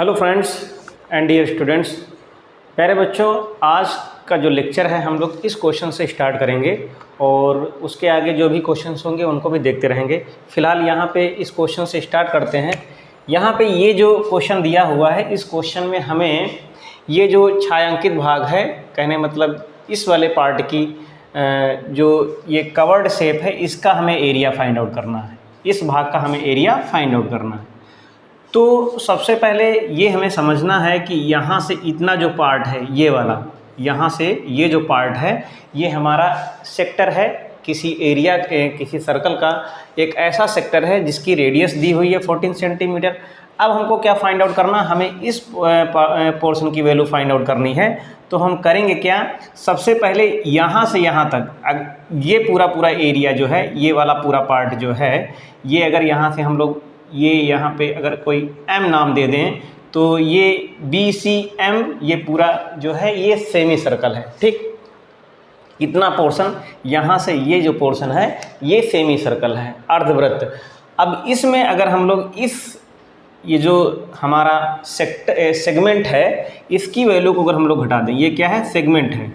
Hello friends and dear students, प्यारे बच्चों, आज का जो लेक्चर है हम लोग इस क्वेश्चन से स्टार्ट करेंगे और उसके आगे जो भी क्वेश्चंस होंगे उनको भी देखते रहेंगे। फ़िलहाल यहाँ पे इस क्वेश्चन से स्टार्ट करते हैं। यहाँ पे ये जो क्वेश्चन दिया हुआ है, इस क्वेश्चन में हमें ये जो छायांकित भाग है, कहने मतलब इस वाले पार्ट की जो ये कवर्ड शेप है, इसका हमें एरिया फाइंड आउट करना है। इस भाग का हमें एरिया फाइंड आउट करना है। तो सबसे पहले ये हमें समझना है कि यहाँ से इतना जो पार्ट है, ये वाला, यहाँ से ये जो पार्ट है, ये हमारा सेक्टर है किसी एरिया किसी सर्कल का। एक ऐसा सेक्टर है जिसकी रेडियस दी हुई है 14 सेंटीमीटर। अब हमको क्या फाइंड आउट करना, हमें इस पोर्शन की वैल्यू फाइंड आउट करनी है। तो हम करेंगे क्या, सबसे पहले यहाँ से यहाँ तक ये पूरा एरिया जो है, ये वाला पूरा पार्ट जो है, ये अगर यहाँ से हम लोग ये यहाँ पे अगर कोई m नाम दे दें तो ये BCM, ये पूरा जो है ये सेमी सर्कल है। ठीक, इतना पोर्शन यहाँ से ये जो पोर्शन है ये सेमी सर्कल है, अर्धवृत्त। अब इसमें अगर हम लोग ये जो हमारा सेगमेंट है, इसकी वैल्यू को अगर हम लोग घटा दें, ये क्या है, सेगमेंट है।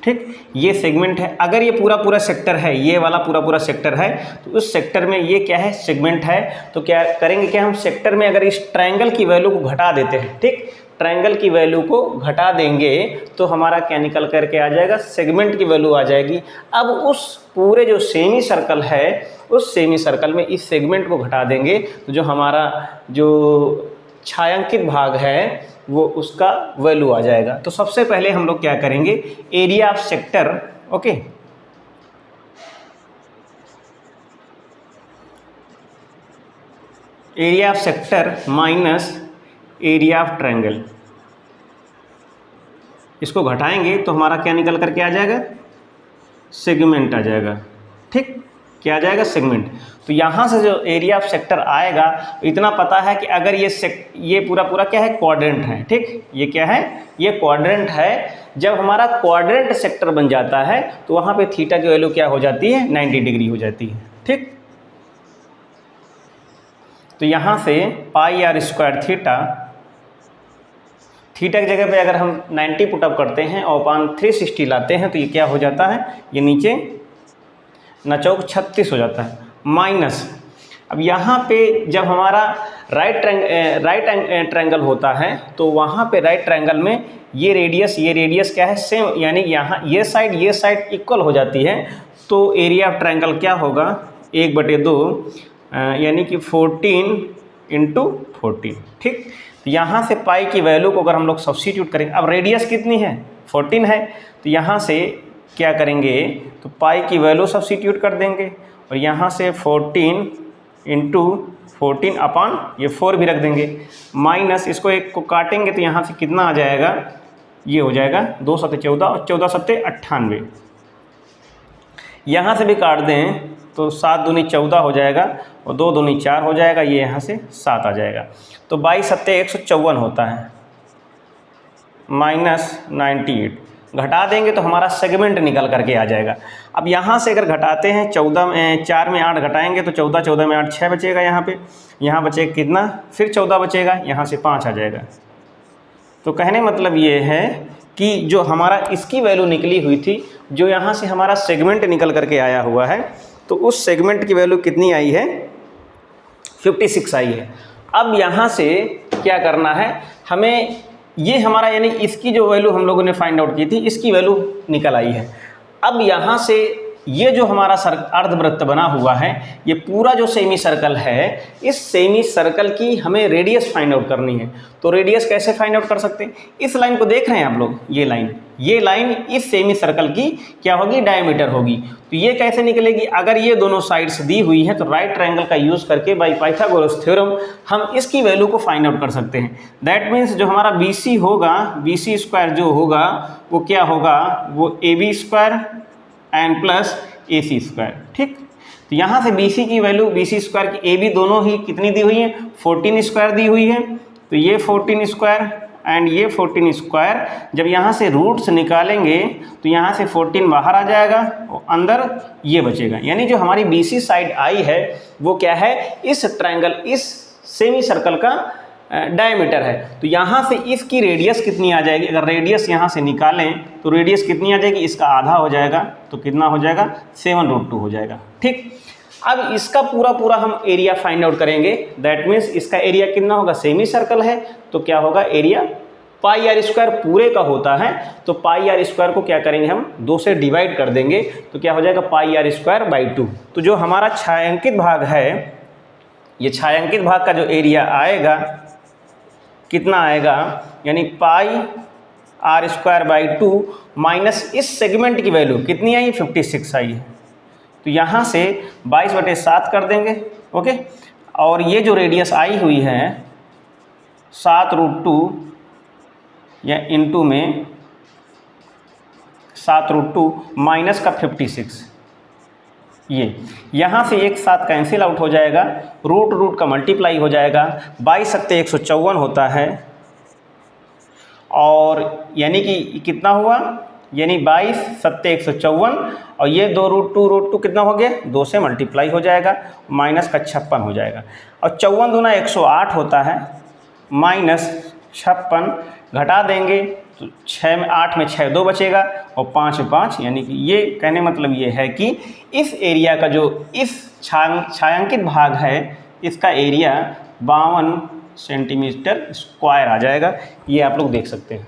ठीक, ये सेगमेंट है। अगर ये पूरा सेक्टर है, ये वाला पूरा सेक्टर है, तो उस सेक्टर में ये क्या है, सेगमेंट है। तो क्या करेंगे, क्या हम सेक्टर में अगर इस ट्रायंगल की वैल्यू को घटा देते हैं, ठीक, ट्रायंगल की वैल्यू को घटा देंगे तो हमारा क्या निकल करके आ जाएगा, सेगमेंट की वैल्यू आ जाएगी। अब उस पूरे जो सेमी सर्कल है, उस सेमी सर्कल में इस सेगमेंट को घटा देंगे तो जो हमारा जो छायांकित भाग है वो उसका वैल्यू आ जाएगा। तो सबसे पहले हम लोग क्या करेंगे, area of sector, okay, area of sector minus area of triangle, इसको घटाएंगे तो हमारा क्या निकल करके आ जाएगा, सेगमेंट आ जाएगा। ठीक, क्या आ जाएगा, सेगमेंट। तो यहाँ से जो एरिया ऑफ सेक्टर आएगा, इतना पता है कि अगर ये पूरा क्या है, क्वाड्रेंट है। ठीक, ये क्या है, ये क्वाड्रेंट है। जब हमारा क्वाड्रेंट सेक्टर बन जाता है तो वहाँ पे थीटा की वैल्यू क्या हो जाती है, 90 डिग्री हो जाती है। ठीक, तो यहाँ से पाई आर स्क्वायर थीटा की जगह पे अगर हम 90 पुटअप करते हैं और अपान 360 लाते हैं तो ये क्या हो जाता है, ये नीचे नचौक 36 हो जाता है, माइनस। अब यहाँ पे जब हमारा राइट ट्रायंगल होता है तो वहाँ पे राइट ट्रायंगल में ये रेडियस क्या है, सेम, यानी यहाँ ये साइड इक्वल हो जाती है। तो एरिया ऑफ ट्रायंगल क्या होगा, 1/2 यानी कि 14 × 14। ठीक, तो यहाँ से पाई की वैल्यू को अगर हम लोग सब्स्टिट्यूट करेंगे, अब रेडियस कितनी है, 14 है, तो यहाँ से क्या करेंगे, तो पाई की वैल्यू सब्स्टिट्यूट कर देंगे और यहाँ से 14 × 14 अपान ये 4 भी रख देंगे, माइनस इसको एक को काटेंगे तो यहाँ से कितना आ जाएगा, ये हो जाएगा 2 × 7 = 14 और 14 × 7 = 98। यहाँ से भी काट दें तो 7 दूनी 14 हो जाएगा और 2 दूनी 4 हो जाएगा, ये यहाँ से 7 आ जाएगा। तो 22 × 7 = 154 होता है, -98 घटा देंगे तो हमारा सेगमेंट निकल करके आ जाएगा। अब यहाँ से अगर घटाते हैं 4 में 8 घटाएंगे तो 14 में 8 6 बचेगा, यहाँ बचेगा कितना, फिर 14 बचेगा, यहाँ से 5 आ जाएगा। तो कहने मतलब ये है कि जो हमारा इसकी वैल्यू निकली हुई थी, जो यहाँ से हमारा सेगमेंट निकल करके आया हुआ है, तो उस सेगमेंट की वैल्यू कितनी आई है, 56 आई है। अब यहाँ से क्या करना है हमें, ये हमारा यानी इसकी जो वैल्यू हम लोगों ने फाइंड आउट की थी, इसकी वैल्यू निकल आई है। अब यहाँ से ये जो हमारा अर्धवृत्त बना हुआ है, ये पूरा जो सेमी सर्कल है, इस सेमी सर्कल की हमें रेडियस फाइंड आउट करनी है। तो रेडियस कैसे फाइंड आउट कर सकते हैं, इस लाइन को देख रहे हैं आप लोग, ये लाइन इस सेमी सर्कल की क्या होगी, डायमीटर होगी। तो ये कैसे निकलेगी, अगर ये दोनों साइड्स दी हुई हैं तो राइट ट्रायंगल का यूज़ करके बाय पाइथागोरस थ्योरम हम इसकी वैल्यू को फाइंड आउट कर सकते हैं। दैट मीन्स जो हमारा BC होगा, BC स्क्वायर जो होगा वो क्या होगा, वो AB² and plus AC square. ठीक, तो यहाँ से BC की वैल्यू, BC स्क्वायर की AB दोनों ही कितनी दी हुई है, 14 स्क्वायर दी हुई है। तो ये 14 स्क्वायर एंड ये 14 स्क्वायर, जब यहाँ से रूट्स निकालेंगे तो यहाँ से 14 बाहर आ जाएगा और अंदर ये बचेगा। यानी जो हमारी BC साइड आई है वो क्या है, इस ट्रायंगल, इस सेमी सर्कल का डायमीटर है। तो यहाँ से इसकी रेडियस कितनी आ जाएगी, अगर रेडियस यहाँ से निकालें तो रेडियस कितनी आ जाएगी, इसका आधा हो जाएगा तो कितना हो जाएगा 7√2 हो जाएगा। ठीक, अब इसका पूरा पूरा हम एरिया फाइंड आउट करेंगे। दैट मीन्स इसका एरिया कितना होगा, सेमी सर्कल है तो क्या होगा, एरिया पाई आर स्क्वायर पूरे का होता है। तो पाई आर स्क्वायर को क्या करेंगे हम 2 से डिवाइड कर देंगे तो क्या हो जाएगा पाई आर स्क्वायर बाई 2। तो जो हमारा छायांकित भाग है, ये छायांकित भाग का जो एरिया आएगा कितना आएगा, यानी पाई आर स्क्वायर बाई 2 माइनस इस सेगमेंट की वैल्यू कितनी आई, 56 आई है। तो यहाँ से 22/7 कर देंगे। ओके, और ये जो रेडियस आई हुई है 7√2 या इंटू में 7√2 माइनस का 56, ये यहाँ से एक साथ कैंसिल आउट हो जाएगा, रूट का मल्टीप्लाई हो जाएगा, 22 × 154 होता है, और यानी कि कितना हुआ, यानी 22 × 154 और ये 2√2 कितना हो गया, 2 से मल्टीप्लाई हो जाएगा, माइनस का 56 हो जाएगा, और 54 दूना 108 होता है, माइनस 56 घटा देंगे तो 6 में 8 में 6 2 बचेगा और 5 में 5, यानी कि ये कहने मतलब ये है कि इस एरिया का जो इस छायांकित भाग है इसका एरिया 52 सेंटीमीटर स्क्वायर आ जाएगा। ये आप लोग देख सकते हैं।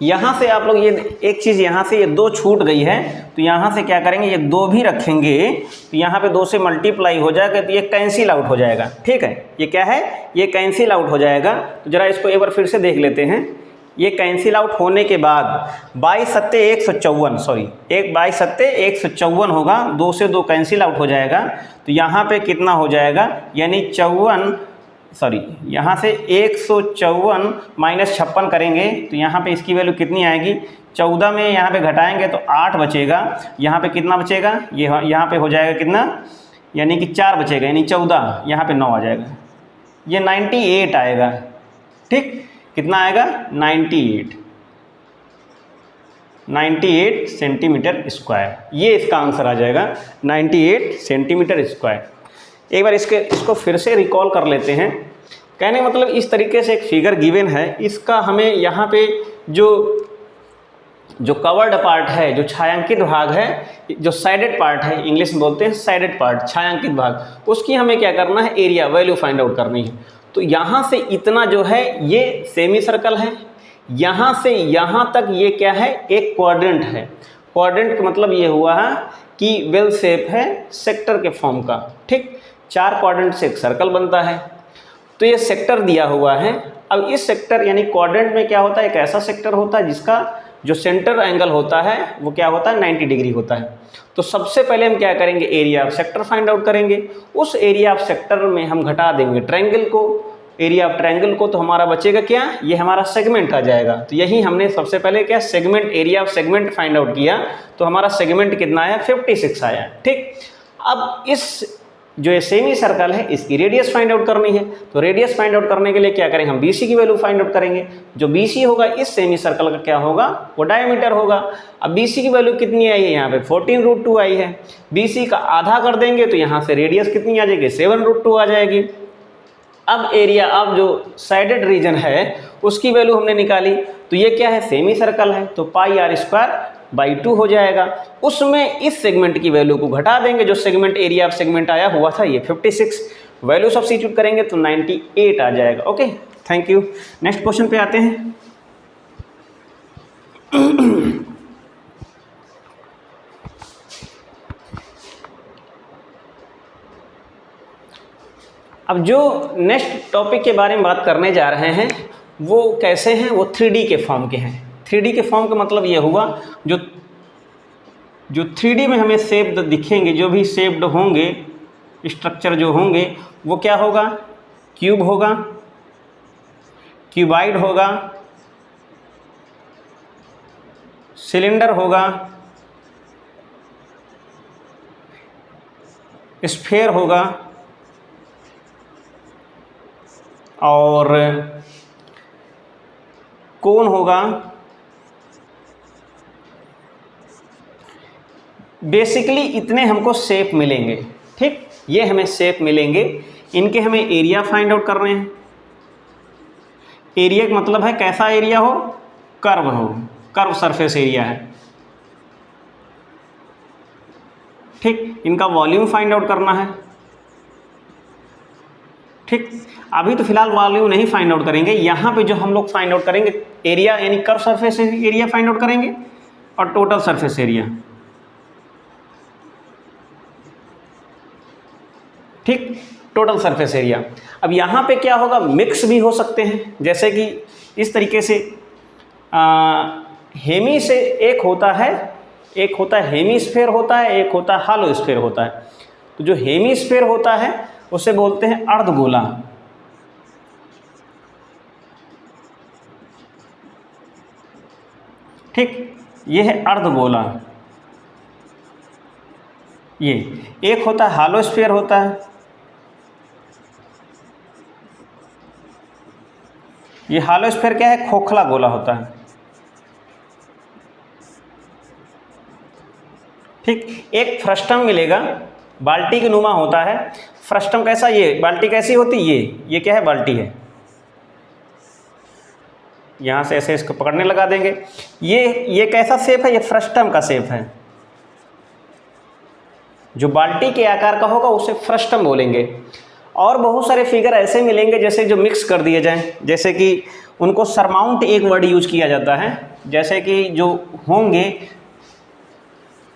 यहाँ से आप लोग ये एक चीज़, यहाँ से ये 2 छूट गई है तो यहाँ से क्या करेंगे, ये 2 भी रखेंगे तो यहाँ पे 2 से मल्टीप्लाई हो जाएगा तो ये कैंसिल आउट हो जाएगा। ठीक है, ये क्या है, ये कैंसिल आउट हो जाएगा। तो ज़रा इसको एक बार फिर से देख लेते हैं। ये कैंसिल आउट होने के बाद 22 × 154, सॉरी 22 × 154 होगा, 2 से 2 कैंसिल आउट हो जाएगा तो यहाँ पे कितना हो जाएगा, यानी 54, सॉरी यहाँ से 154 माइनस 56 करेंगे तो यहाँ पे इसकी वैल्यू कितनी आएगी, 14 में यहाँ पे घटाएंगे तो 8 बचेगा, यहाँ पे कितना बचेगा, ये यहाँ पे हो जाएगा कितना, यानी कि 4 बचेगा, यानी 14, यहाँ पे 9 आ जाएगा, ये 98 आएगा। ठीक, कितना आएगा, 98 सेंटीमीटर स्क्वायर, ये इसका आंसर आ जाएगा 98 सेंटीमीटर स्क्वायर। एक बार इसको फिर से रिकॉल कर लेते हैं। कहने मतलब इस तरीके से एक फिगर गिवन है, इसका हमें यहाँ पे जो कवर्ड पार्ट है, जो छायांकित भाग है, जो साइडेड पार्ट है, इंग्लिश में बोलते हैं साइडेड पार्ट, छायांकित भाग, उसकी हमें क्या करना है, एरिया वैल्यू फाइंड आउट करनी है। तो यहाँ से इतना जो है ये सेमी सर्कल है, यहाँ से यहाँ तक ये क्या है, एक क्वाड्रेंट है। क्वाड्रेंट का मतलब ये हुआ है कि वेल शेप है सेक्टर के फॉर्म का। ठीक, 4 क्वाड्रेंट से एक सर्कल बनता है, तो ये सेक्टर दिया हुआ है। अब इस सेक्टर यानी क्वाड्रेंट में क्या होता है, एक ऐसा सेक्टर होता है जिसका जो सेंटर एंगल होता है वो क्या होता है, 90 डिग्री होता है। तो सबसे पहले हम क्या करेंगे, area of sector find out करेंगे। उस एरिया ऑफ सेक्टर में हम घटा देंगे ट्रायंगल को, एरिया ऑफ ट्रायंगल को, तो हमारा बचेगा क्या, ये हमारा सेगमेंट आ जाएगा। तो यही हमने सबसे पहले क्या, segment, area of segment find out किया, तो हमारा सेगमेंट कितना आया, 56 आया। ठीक, अब इस जो ये सेमी सर्कल है इसकी रेडियस फाइंड आउट करनी है। तो रेडियस फाइंड आउट करने के लिए क्या करेंगे, हम BC की वैल्यू फाइंड आउट करेंगे। जो BC होगा इस सेमी सर्कल का क्या होगा, वो डायमीटर होगा। अब BC की वैल्यू कितनी आई है, यहाँ पे 14√2 आई है। BC का आधा कर देंगे तो यहाँ से रेडियस कितनी आ जाएगी, 7√2 आ जाएगी। अब एरिया अब जो साइडेड रीजन है उसकी वैल्यू हमने निकाली, तो ये क्या है, सेमी सर्कल है, तो पाई आर स्क्वायर बाई 2 हो जाएगा। उसमें इस सेगमेंट की वैल्यू को घटा देंगे, जो सेगमेंट एरिया ऑफ सेगमेंट आया हुआ था ये 56, वैल्यू सब्स्टिट्यूट करेंगे तो 98 आ जाएगा। Okay, thank you. Next question पे आते हैं। अब जो नेक्स्ट टॉपिक के बारे में बात करने जा रहे हैं वो कैसे हैं, वो 3D के फॉर्म के हैं। 3D के फॉर्म का मतलब ये हुआ जो 3D में हमें शेप दिखेंगे, जो भी शेप्ड होंगे, स्ट्रक्चर जो होंगे वो क्या होगा, क्यूब होगा, क्यूबाइड होगा, सिलेंडर होगा, स्फेयर होगा और कोन होगा, बेसिकली इतने हमको शेप मिलेंगे। ठीक, ये हमें शेप मिलेंगे, इनके हमें एरिया फाइंड आउट करने हैं। एरिया का मतलब है कैसा एरिया हो, कर्व हो, कर्व सरफेस एरिया है। ठीक, इनका वॉल्यूम फाइंड आउट करना है। ठीक, अभी तो फिलहाल वॉल्यूम नहीं फाइंड आउट करेंगे, यहाँ पे जो हम लोग फाइंड आउट करेंगे एरिया यानी curve surface area find out करेंगे और टोटल सरफेस एरिया। ठीक, टोटल सरफेस एरिया। अब यहाँ पे क्या होगा, मिक्स भी हो सकते हैं, जैसे कि इस तरीके से हेमी से एक होता है हेमीस्फेयर होता है, एक होता है हालोस्फेयर होता है। तो जो हेमीस्फेयर होता है उसे बोलते हैं अर्धगोला। ठीक, ये है अर्धगोला। ये एक होता है हालोस्फेयर होता है, ये हालोस्फेयर क्या है, खोखला गोला होता है। ठीक, एक फ्रस्टम मिलेगा, बाल्टी के नुमा होता है। फ्रस्टम कैसा, ये बाल्टी कैसी होती है, ये क्या है, बाल्टी है। यहाँ से ऐसे इसको पकड़ने लगा देंगे, ये कैसा शेप है, ये फ्रस्टम का शेप है। जो बाल्टी के आकार का होगा उसे फ्रस्टम बोलेंगे। और बहुत सारे फिगर ऐसे मिलेंगे जैसे जो मिक्स कर दिए जाएं, जैसे कि उनको सरमाउंट एक वर्ड यूज किया जाता है, जैसे कि जो होंगे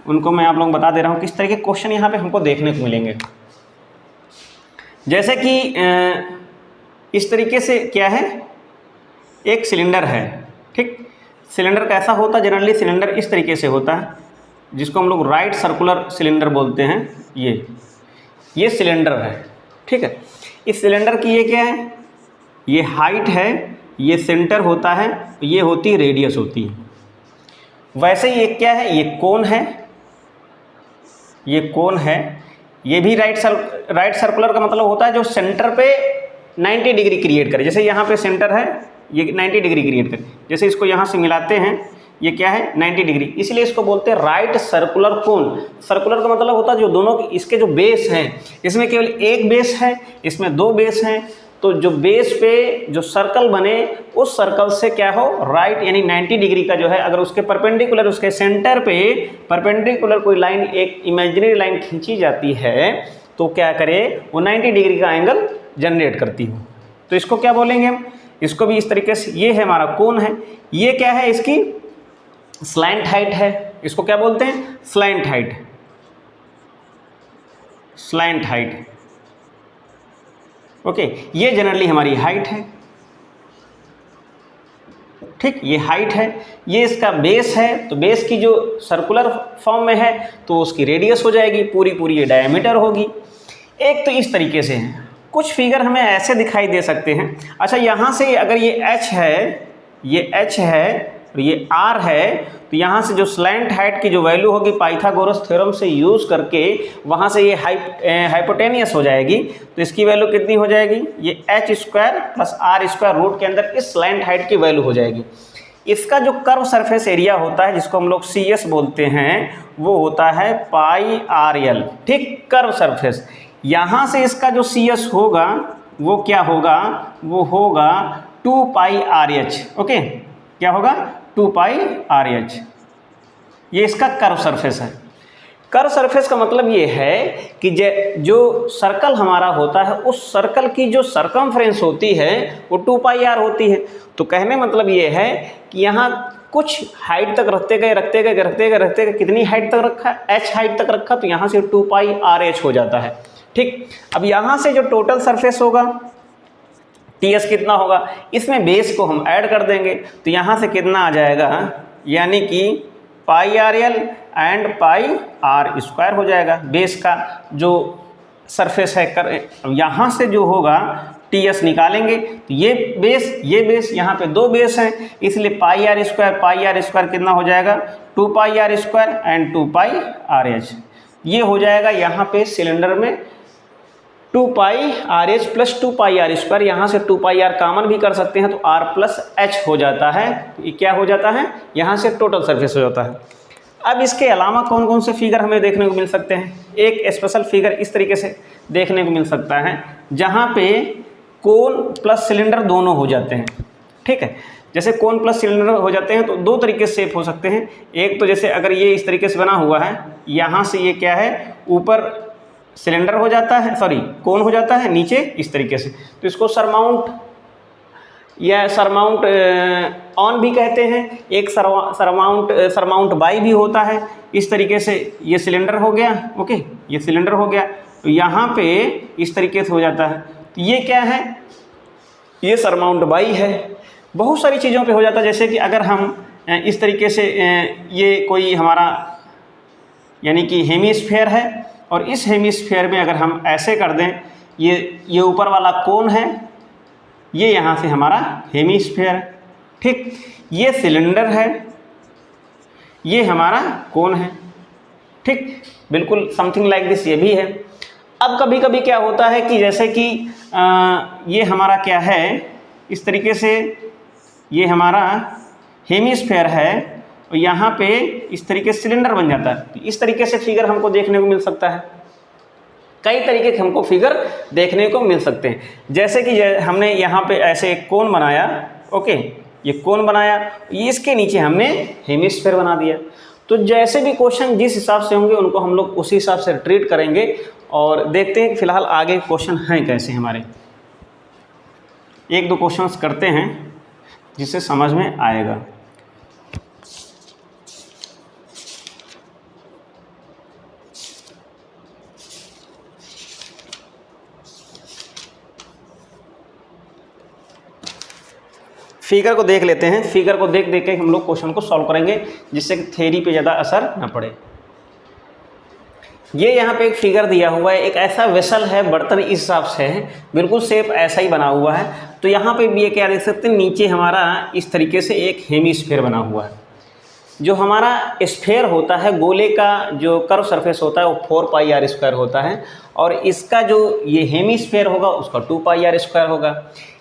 उनको मैं आप लोगों को बता दे रहा हूँ किस तरह के क्वेश्चन यहाँ पे हमको देखने को मिलेंगे। जैसे कि इस तरीके से क्या है, एक सिलेंडर है। ठीक, सिलेंडर कैसा होता है, जनरली सिलेंडर इस तरीके से होता है, जिसको हम लोग राइट सर्कुलर सिलेंडर बोलते हैं। ये सिलेंडर है। ठीक है, इस सिलेंडर की ये क्या है, ये हाइट है, ये सेंटर होता है, ये होती है रेडियस होती है। वैसे ये क्या है, ये कोन है, ये कोन है। ये भी राइट सर्कुलर का मतलब होता है जो सेंटर पे 90 डिग्री क्रिएट करे। जैसे यहाँ पे सेंटर है, ये 90 डिग्री क्रिएट करे, जैसे इसको यहाँ से मिलाते हैं, ये क्या है 90 डिग्री, इसलिए इसको बोलते हैं राइट सर्कुलर कोन। सर्कुलर का मतलब होता है जो दोनों इसके जो बेस हैं, इसमें केवल एक बेस है, इसमें दो बेस हैं, तो जो बेस पे जो सर्कल बने उस सर्कल से क्या हो, राइट यानी 90 डिग्री का जो है, अगर उसके परपेंडिकुलर, उसके सेंटर पे परपेंडिकुलर कोई लाइन, एक इमेजिनरी लाइन खींची जाती है तो क्या करे, वो 90 डिग्री का एंगल जनरेट करती हो। तो इसको क्या बोलेंगे हम, इसको भी इस तरीके से, ये है हमारा कोन है, ये क्या है, इसकी स्लैंट हाइट है, इसको क्या बोलते हैं, slant height. Slant height, okay, ये जनरली हमारी हाइट है। ठीक, ये हाइट है, ये इसका बेस है, तो बेस की जो सर्कुलर फॉर्म में है तो उसकी रेडियस हो जाएगी, पूरी ये डायमीटर होगी। एक तो इस तरीके से है। कुछ फिगर हमें ऐसे दिखाई दे सकते हैं। अच्छा, यहाँ से अगर ये h है, ये h है और ये r है, तो यहाँ से जो स्लैंट हाइट की जो वैल्यू होगी पाइथागोरस थ्योरम से यूज़ करके वहाँ से ये हाइपोटेनियस हो जाएगी। तो इसकी वैल्यू कितनी हो जाएगी, ये h square plus r square root के अंदर इस स्लैंट हाइट की वैल्यू हो जाएगी। इसका जो कर्व सरफेस एरिया होता है, जिसको हम लोग CS बोलते हैं, वो होता है पाई RL। ठीक, कर्व सरफेस, यहाँ से इसका जो CS होगा वो क्या होगा, वो होगा 2 पाई RH। ओके, क्या होगा, 2 पाई RH। ये इसका कर्व सरफेस है। कर्व सरफेस का मतलब ये है कि जो सर्कल हमारा होता है उस सर्कल की जो सरकमफ्रेंस होती है वो 2 पाई R होती है। तो कहने मतलब ये है कि यहाँ कुछ हाइट तक रखते गए, कितनी हाइट तक रखा, h हाइट तक रखा, तो यहाँ से 2 पाई RH हो जाता है। ठीक, अब यहाँ से जो टोटल सरफेस होगा TS कितना होगा, इसमें बेस को हम ऐड कर देंगे, तो यहाँ से कितना आ जाएगा, यानी कि पाई RL and pi R square हो जाएगा। बेस का जो सरफेस है अब यहाँ से जो होगा TS निकालेंगे, तो ये बेस यहाँ पे दो बेस हैं, इसलिए पाई R स्क्वायर कितना हो जाएगा, 2 pi R square and 2 pi RH। ये हो जाएगा यहाँ पे सिलेंडर में two pi r h plus two pi r square, यहाँ से टू पाई आर कॉमन भी कर सकते हैं तो आर प्लस एच हो जाता है। ये क्या हो जाता है, यहाँ से टोटल सरफेस हो जाता है। अब इसके अलावा कौन कौन से फिगर हमें देखने को मिल सकते हैं, एक स्पेशल फिगर इस तरीके से देखने को मिल सकता है जहाँ पे कोन प्लस सिलेंडर दोनों हो जाते हैं। ठीक है, जैसे कोन प्लस सिलेंडर हो जाते हैं तो दो तरीके से शेप हो सकते हैं। एक तो जैसे अगर ये इस तरीके से बना हुआ है, यहाँ से ये क्या है, ऊपर सिलेंडर हो जाता है, सॉरी कोन हो जाता है, नीचे इस तरीके से, तो इसको सरमाउंट या सरमाउंट ऑन भी कहते हैं। एक सरमाउंट बाई भी होता है। इस तरीके से ये सिलेंडर हो गया, ओके, ये सिलेंडर हो गया, तो यहाँ पे इस तरीके से हो जाता है। तो ये क्या है, ये सरमाउंट बाई है। बहुत सारी चीज़ों पे हो जाता है, जैसे कि अगर हम इस तरीके से ये कोई हमारा यानी कि हेमिस्फेयर है और इस हेमिस्फेयर में अगर हम ऐसे कर दें, ये ऊपर वाला कोन है, ये यहाँ से हमारा हेमिस्फेयर है। ठीक, ये सिलेंडर है, ये हमारा कोन है। ठीक, बिल्कुल समथिंग लाइक दिस ये भी है। अब कभी कभी क्या होता है कि जैसे कि ये हमारा क्या है, इस तरीके से ये हमारा हेमिस्फेयर है और यहाँ पे इस तरीके से सिलेंडर बन जाता है। तो इस तरीके से फिगर हमको देखने को मिल सकता है। कई तरीके के हमको फिगर देखने को मिल सकते हैं, जैसे कि हमने यहाँ पे ऐसे एक कोन बनाया, ओके, ये कोन बनाया, इसके नीचे हमने हेमिस्फेयर बना दिया। तो जैसे भी क्वेश्चन जिस हिसाब से होंगे उनको हम लोग उसी हिसाब से ट्रीट करेंगे और देखते हैं कि फिलहाल आगे क्वेश्चन हैं कैसे हमारे। एक दो क्वेश्चंस करते हैं जिससे समझ में आएगा। फिगर को देख लेते हैं। फिगर को देख के हम लोग क्वेश्चन को सॉल्व करेंगे जिससे थ्योरी पे ज़्यादा असर न पड़े। ये यहाँ पे एक फिगर दिया हुआ है, एक ऐसा वेसल है, बर्तन इस हिसाब से है, बिल्कुल शेप ऐसा ही बना हुआ है। तो यहाँ पे भी ये क्या देख सकते हैं, नीचे हमारा इस तरीके से एक हेमिस्फेयर बना हुआ है। जो हमारा स्फेयर होता है, गोले का जो कर्व सरफेस होता है वो 4 पाई आर स्क्वायर होता है और इसका जो ये हेमिस्फेयर होगा उसका 2 पाई आर स्क्वायर होगा।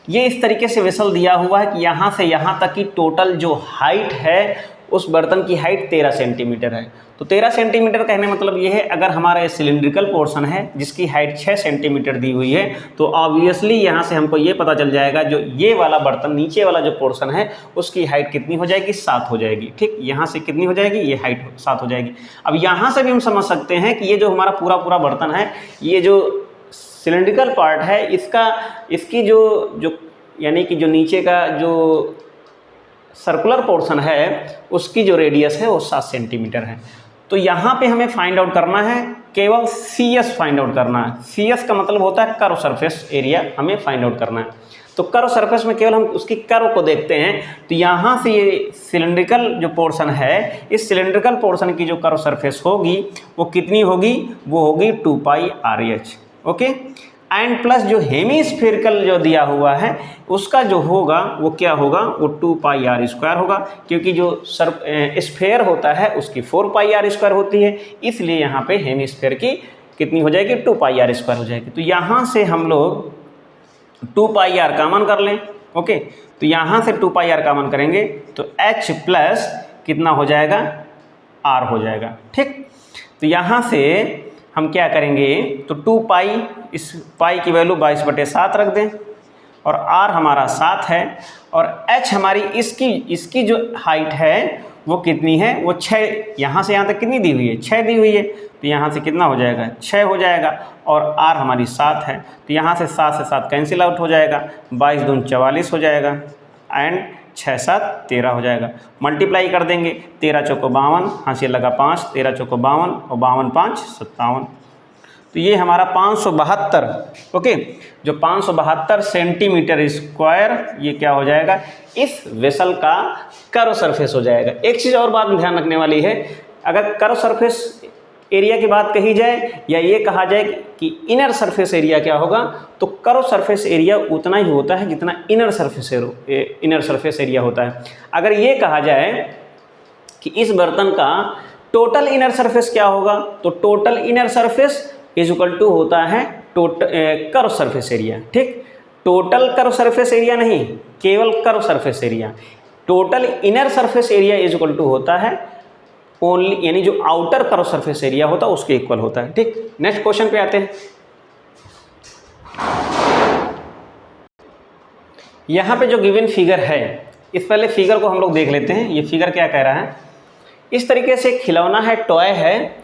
ये इस तरीके से वेसल दिया हुआ है कि यहाँ से यहाँ तक की टोटल जो हाइट है उस बर्तन की हाइट 13 सेंटीमीटर है। तो 13 सेंटीमीटर कहने मतलब ये है, अगर हमारा ये सिलिंड्रिकल पोर्शन है जिसकी हाइट 6 सेंटीमीटर दी हुई है तो ऑब्वियसली यहाँ से हमको ये पता चल जाएगा जो ये वाला बर्तन नीचे वाला जो पोर्शन है उसकी हाइट कितनी हो जाएगी, 7 हो जाएगी। ठीक, यहाँ से कितनी हो जाएगी, ये हाइट 7 हो जाएगी। अब यहाँ से भी हम समझ सकते हैं कि ये जो हमारा पूरा बर्तन है, ये जो सिलिंड्रिकल पार्ट है इसकी जो यानी कि जो नीचे का जो सर्कुलर पोर्शन है उसकी जो रेडियस है वो 7 सेंटीमीटर है। तो यहाँ पे हमें फाइंड आउट करना है, केवल CS फाइंड आउट करना है। CS का मतलब होता है कर्व सरफेस एरिया, हमें फाइंड आउट करना है। तो कर्व सरफेस में केवल हम उसकी कर्व को देखते हैं। तो यहाँ से ये सिलिंड्रिकल जो पोर्शन है, इस सिलिंड्रिकल पोर्शन की जो कर्व सरफेस होगी वो कितनी होगी, वो होगी 2 pi RH, okay. And plus जो हेमिस्फेरिकल जो दिया हुआ है उसका जो होगा वो क्या होगा, वो 2 पाई आर स्क्वायर होगा, क्योंकि जो स्फेयर होता है उसकी 4 पाई आर स्क्वायर होती है, इसलिए यहाँ पे हेमिस्फेयर की कितनी हो जाएगी, 2 पाई आर स्क्वायर हो जाएगी। तो यहाँ से हम लोग 2 पाई आर कॉमन कर लें, ओके। तो यहाँ से 2 पाई आर कॉमन करेंगे तो H प्लस कितना हो जाएगा, R हो जाएगा। ठीक, तो यहाँ से हम क्या करेंगे, तो 2 पाई, इस पाई की वैल्यू 22/7 रख दें और R हमारा 7 है और H हमारी इसकी जो हाइट है वो कितनी है, वो 6, यहाँ से यहाँ तक कितनी दी हुई है, 6 दी हुई है। तो यहाँ से कितना हो जाएगा, 6 हो जाएगा और R हमारी 7 है। तो यहाँ से 7 से 7 कैंसिल आउट हो जाएगा, 22 दूनी 44 हो जाएगा एंड 6 7 13 हो जाएगा। मल्टीप्लाई कर देंगे, 13 चौको 52, हासिल लगा 5, 13 चौको 52 और 52 5 57। तो ये हमारा 572, ओके, जो 572 सेंटीमीटर स्क्वायर ये क्या हो जाएगा, इस वेसल का कर्व सरफेस हो जाएगा। एक चीज़ और बात ध्यान रखने वाली है, अगर कर्व सरफेस एरिया की बात कही जाए या ये कहा जाए कि इनर सरफेस एरिया क्या होगा, तो कर्व सरफेस एरिया उतना ही होता है जितना इनर सरफेस एरिया होता है। अगर ये कहा जाए कि इस बर्तन का टोटल इनर सरफेस क्या होगा, तो total inner surface is equal to होता है कर्व सरफेस एरिया, ठीक। टोटल कर्व सरफेस एरिया नहीं, केवल curve surface area. Total inner surface area is equal to होता है ओनली, यानी जो आउटर कर्व सरफेस एरिया होता है उसके इक्वल होता है, ठीक। नेक्स्ट क्वेश्चन पे आते हैं। यहाँ पे जो गिवन फिगर है, इस पहले फिगर को हम लोग देख लेते हैं। ये फिगर क्या कह रहा है, इस तरीके से खिलौना है, टॉय है,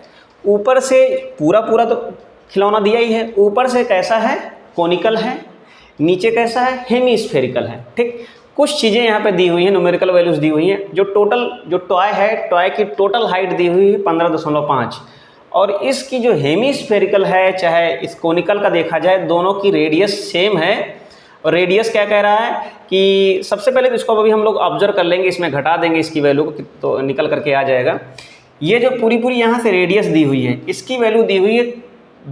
ऊपर से पूरा तो खिलौना दिया ही है, ऊपर से कैसा है, कोनिकल है, नीचे कैसा है, हेमीस्फेरिकल है, ठीक। कुछ चीज़ें यहाँ पे दी हुई हैं, न्यूमेरिकल वैल्यूज दी हुई हैं। जो टॉय है, टॉय की टोटल हाइट दी हुई है 15.5, और इसकी जो हेमीस्फेरिकल है चाहे इस कोनिकल का देखा जाए, दोनों की रेडियस सेम है। और रेडियस क्या कह रहा है कि सबसे पहले तो इसको अभी हम लोग ऑब्जर्व कर लेंगे, इसमें घटा देंगे इसकी वैल्यू को तो निकल करके आ जाएगा। ये जो पूरी यहाँ से रेडियस दी हुई है, इसकी वैल्यू दी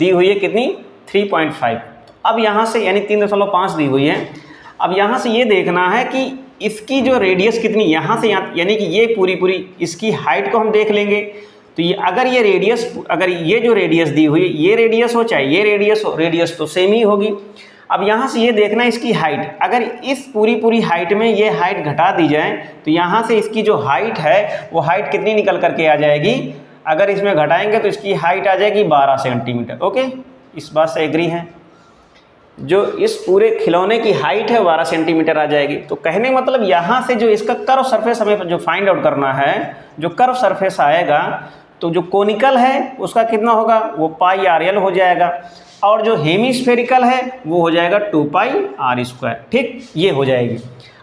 हुई है कितनी, 3.5। अब यहाँ से यानी 3.5 दी हुई है। अब यहाँ से ये देखना है कि इसकी जो रेडियस कितनी, यहाँ से यहाँ, यानी कि ये पूरी इसकी हाइट को हम देख लेंगे। तो ये अगर ये जो रेडियस दी हुई है, ये रेडियस हो चाहे ये रेडियस हो, रेडियस तो सेम ही होगी। अब यहाँ से ये देखना है इसकी हाइट, अगर इस पूरी हाइट में ये हाइट घटा दी जाए तो यहाँ से इसकी जो हाइट है वो हाइट कितनी निकल करके आ जाएगी, अगर इसमें घटाएंगे तो इसकी हाइट आ जाएगी 12 सेंटीमीटर। ओके, इस बात से एग्री हैं। जो इस पूरे खिलौने की हाइट है 12 सेंटीमीटर आ जाएगी। तो कहने मतलब यहाँ से जो इसका कर्व सरफेस हमें जो फाइंड आउट करना है, जो कर्व सरफेस आएगा तो जो कोनिकल है उसका कितना होगा, वो पाई आर एल हो जाएगा, और जो हेमीस्फेरिकल है वो हो जाएगा 2 पाई आर स्क्वायर, ठीक, ये हो जाएगी।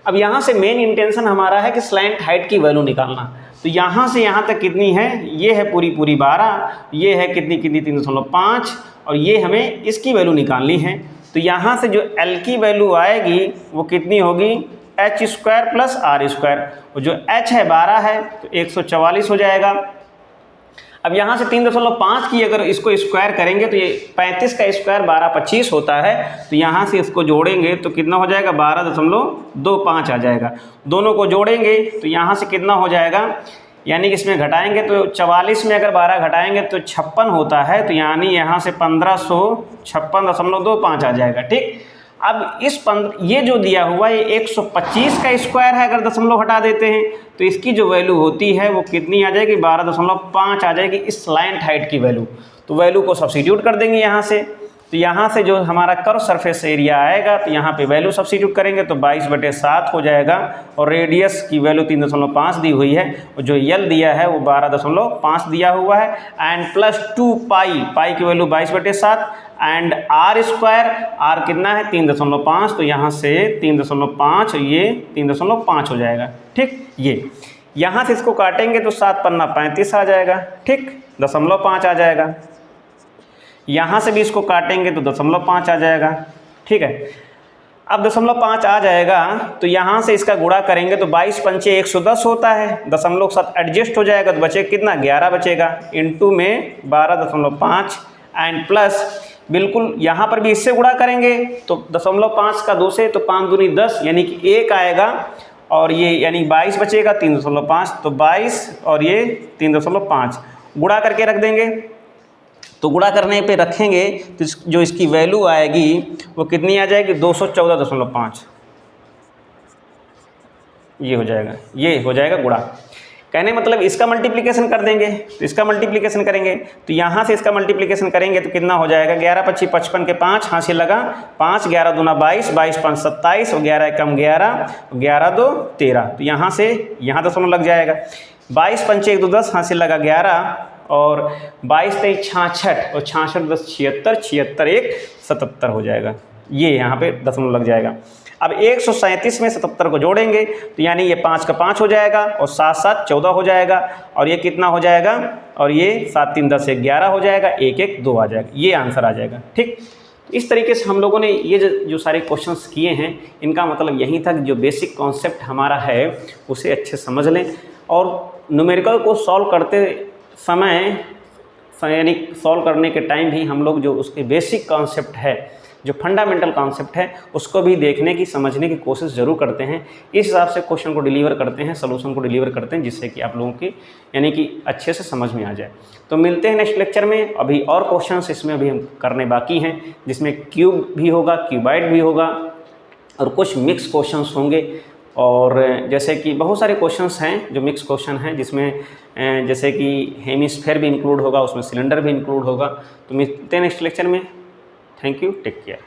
अब यहाँ से मेन इंटेंशन हमारा है कि स्लैंट हाइट की वैल्यू निकालना। तो यहाँ से यहाँ तक कितनी है, ये है पूरी 12, ये है कितनी 3.5, और ये हमें इसकी वैल्यू निकालनी है। तो यहाँ से जो L की वैल्यू आएगी वो कितनी होगी, h square plus R square, और जो h है 12 है तो 144 हो जाएगा। अब यहाँ से 3.5 की अगर इसको स्क्वायर करेंगे तो ये 35 का स्क्वायर 12 25 होता है। तो यहाँ से इसको जोड़ेंगे तो कितना हो जाएगा, 12.25 आ जाएगा। दोनों को जोड़ेंगे तो यहाँ से कितना हो जाएगा, यानी कि इसमें घटाएंगे तो 44 में अगर 12 घटाएंगे तो 56 होता है। तो यानी यहाँ से 1556.25 आ जाएगा, ठीक। अब ये जो दिया हुआ ये 125 का स्क्वायर है, अगर दशमलव हटा देते हैं तो इसकी जो वैल्यू होती है वो कितनी आ जाएगी, 12.5 आ जाएगी इस स्लैंट हाइट की वैल्यू। तो वैल्यू को सब्स्टिट्यूट कर देंगे यहाँ से। तो यहाँ से जो हमारा कर्व सरफेस एरिया आएगा तो यहाँ पे वैल्यू सब्स्टिट्यूट करेंगे तो 22/7 हो जाएगा, और रेडियस की वैल्यू 3.5 दी हुई है, और जो यल दिया है वो 12.5 दिया हुआ है, एंड प्लस 2 पाई की value 22/7, and R square, R कितना है 3.5, तो यहाँ से 3.5 ये 3.5 हो जाएगा, ठीक। ये यहाँ से इसको काटेंगे तो 7 पन्ना 35 आ जाएगा, ठीक, 0.5 आ जाएगा। यहाँ से भी इसको काटेंगे तो 0.5 आ जाएगा, ठीक है। अब 0.5 आ जाएगा तो यहाँ से इसका गुणा करेंगे तो 22 पंचे 110 होता है, दशमलव के साथ एडजस्ट हो जाएगा तो बचे कितना, 11 बचेगा, इंटू में 12.5, एंड प्लस बिल्कुल यहाँ पर भी इससे गुणा करेंगे तो 0.5 का 2 से तो 5 दूनी 10, यानी कि 1 आएगा, और ये यानी 22 बचेगा 3.5, तो 22 और ये 3.5 गुणा करके रख देंगे। तो गुणा करने पे रखेंगे तो जो इसकी वैल्यू आएगी वो कितनी आ जाएगी, 214.5, ये हो जाएगा गुणा। कहने मतलब इसका मल्टीप्लिकेशन कर देंगे, तो इसका मल्टीप्लिकेशन करेंगे तो यहाँ से इसका मल्टीप्लिकेशन करेंगे तो कितना हो जाएगा, 11 25 55 के 5 हासिल लगा, 5 11 दूना 22, 22 5 27, और 11 कम 11, 11 2 13, तो यहाँ से यहाँ दशमलव लग जाएगा, 22 पंचे 1 2 10 हासिल लगा 11, और 22 23 66, और 66 10 76, 76 1 77 हो जाएगा, ये यहाँ पे दशमलव लग जाएगा। अब 137 में 77 को जोड़ेंगे तो यानी ये 5 का 5 हो जाएगा, और 7 7 14 हो जाएगा, और ये कितना हो जाएगा, और ये 7 3 10 11 हो जाएगा, 1 1 2 आ जाएगा, ये आंसर आ जाएगा, ठीक। इस तरीके से हम लोगों ने ये जो सारे क्वेश्चंस किए हैं, इनका मतलब यही था कि जो बेसिक कॉन्सेप्ट हमारा है उसे अच्छे समझ लें, और न्यूमेरिकल को सॉल्व करते समय यानी सॉल्व करने के टाइम भी हम लोग जो उसके बेसिक कॉन्सेप्ट है जो फंडामेंटल कॉन्सेप्ट है उसको भी देखने की, समझने की कोशिश ज़रूर करते हैं। इस हिसाब से क्वेश्चन को डिलीवर करते हैं, सोल्यूशन को डिलीवर करते हैं, जिससे कि आप लोगों की यानी कि अच्छे से समझ में आ जाए। तो मिलते हैं नेक्स्ट लेक्चर में। अभी और क्वेश्चंस इसमें अभी हम करने बाकी हैं, जिसमें क्यूब भी होगा, क्यूबाइड भी होगा और कुछ मिक्स क्वेश्चंस होंगे। और जैसे कि बहुत सारे क्वेश्चंस हैं जो मिक्स क्वेश्चन हैं, जिसमें जैसे कि हेमिस्फेयर भी इंक्लूड होगा, उसमें सिलेंडर भी इंक्लूड होगा। तो मिलते हैं नेक्स्ट लेक्चर में। Thank you, take care.